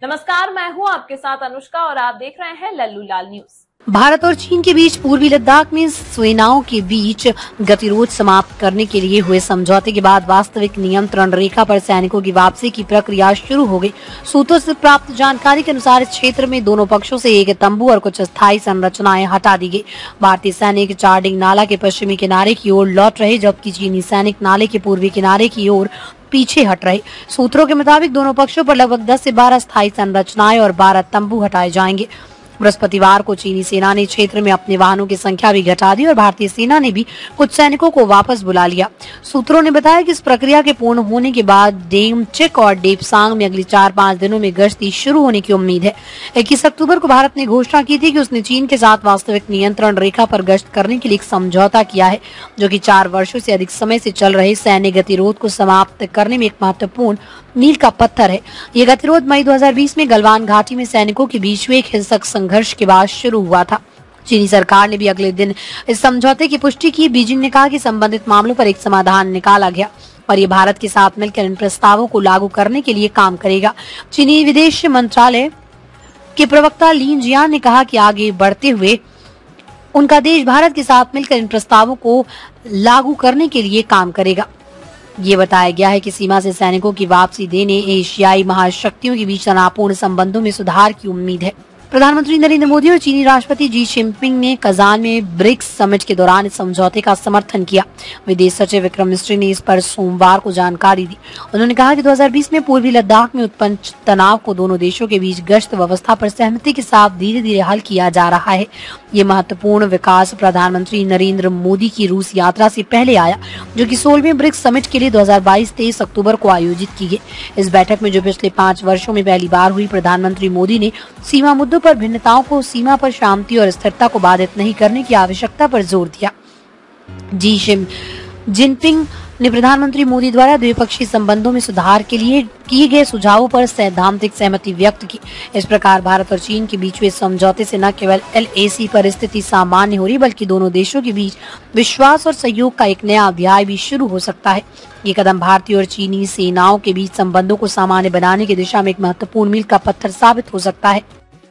नमस्कार, मैं हूं आपके साथ अनुष्का और आप देख रहे हैं लल्लू लाल न्यूज। भारत और चीन के बीच पूर्वी लद्दाख में सेनाओं के बीच गतिरोध समाप्त करने के लिए हुए समझौते के बाद वास्तविक नियंत्रण रेखा पर सैनिकों की वापसी की प्रक्रिया शुरू हो गई। सूत्रों से प्राप्त जानकारी के अनुसार इस क्षेत्र में दोनों पक्षों से एक तंबू और कुछ अस्थायी संरचनाएं हटा दी गई। भारतीय सैनिक चार्डिंग नाला के पश्चिमी किनारे की ओर लौट रहे, जबकि चीनी सैनिक नाले के पूर्वी किनारे की ओर पीछे हट रहे। सूत्रों के मुताबिक दोनों पक्षों पर लगभग 10 से 12 स्थायी संरचनाएं और 12 तंबू हटाए जाएंगे। बृहस्पतिवार को चीनी सेना ने क्षेत्र में अपने वाहनों की संख्या भी घटा दी और भारतीय सेना ने भी कुछ सैनिकों को वापस बुला लिया। सूत्रों ने बताया कि इस प्रक्रिया के पूर्ण होने के बाद डेमचेक और डेपसांग में अगले 4-5 दिनों में गश्ती शुरू होने की उम्मीद है। 21 अक्टूबर को भारत ने घोषणा की थी कि उसने चीन के साथ वास्तविक नियंत्रण रेखा पर गश्त करने के लिए एक समझौता किया है, जो कि 4 वर्षों से अधिक समय से चल रहे सैन्य गतिरोध को समाप्त करने में एक महत्वपूर्ण मील का पत्थर है। ये गतिरोध मई 2020 में गलवान घाटी में सैनिकों के बीच हुए एक हिंसक संघर्ष के बाद शुरू हुआ था। चीनी सरकार ने भी अगले दिन इस समझौते की पुष्टि की। बीजिंग ने कहा कि संबंधित मामलों पर एक समाधान निकाला गया और ये भारत के साथ मिलकर इन प्रस्तावों को लागू करने के लिए काम करेगा। चीनी विदेश मंत्रालय के प्रवक्ता लिन जियान ने कहा कि आगे बढ़ते हुए उनका देश भारत के साथ मिलकर इन प्रस्तावों को लागू करने के लिए काम करेगा। ये बताया गया है कि सीमा से सैनिकों की वापसी देने एशियाई महाशक्तियों के बीच तनावपूर्ण संबंधों में सुधार की उम्मीद है। प्रधानमंत्री नरेंद्र मोदी और चीनी राष्ट्रपति जी जिनपिंग ने कजान में ब्रिक्स समिट के दौरान इस समझौते का समर्थन किया। विदेश सचिव विक्रम मिस्री ने इस पर सोमवार को जानकारी दी। उन्होंने कहा कि 2020 में पूर्वी लद्दाख में उत्पन्न तनाव को दोनों देशों के बीच गश्त व्यवस्था पर सहमति के साथ धीरे धीरे हल किया जा रहा है। ये महत्वपूर्ण विकास प्रधानमंत्री नरेंद्र मोदी की रूस यात्रा से पहले आया, जो कि 16वें ब्रिक्स समिट के लिए 2022 23 अक्टूबर को आयोजित की गई। इस बैठक में जो पिछले 5 वर्षों में पहली बार हुई, प्रधानमंत्री मोदी ने सीमा मुद्दों पर भिन्नताओं को सीमा पर शांति और स्थिरता को बाधित नहीं करने की आवश्यकता पर जोर दिया। जी जिनपिंग ने प्रधानमंत्री मोदी द्वारा द्विपक्षीय संबंधों में सुधार के लिए किए गए सुझावों पर सैद्धांतिक सहमति व्यक्त की। इस प्रकार भारत और चीन के बीच हुए समझौते से न केवल LAC पर स्थिति सामान्य हो रही, बल्कि दोनों देशों के बीच विश्वास और सहयोग का एक नया अध्याय भी शुरू हो सकता है। ये कदम भारतीय और चीनी सेनाओं के बीच संबंधों को सामान्य बनाने की दिशा में एक महत्वपूर्ण मील का पत्थर साबित हो सकता है।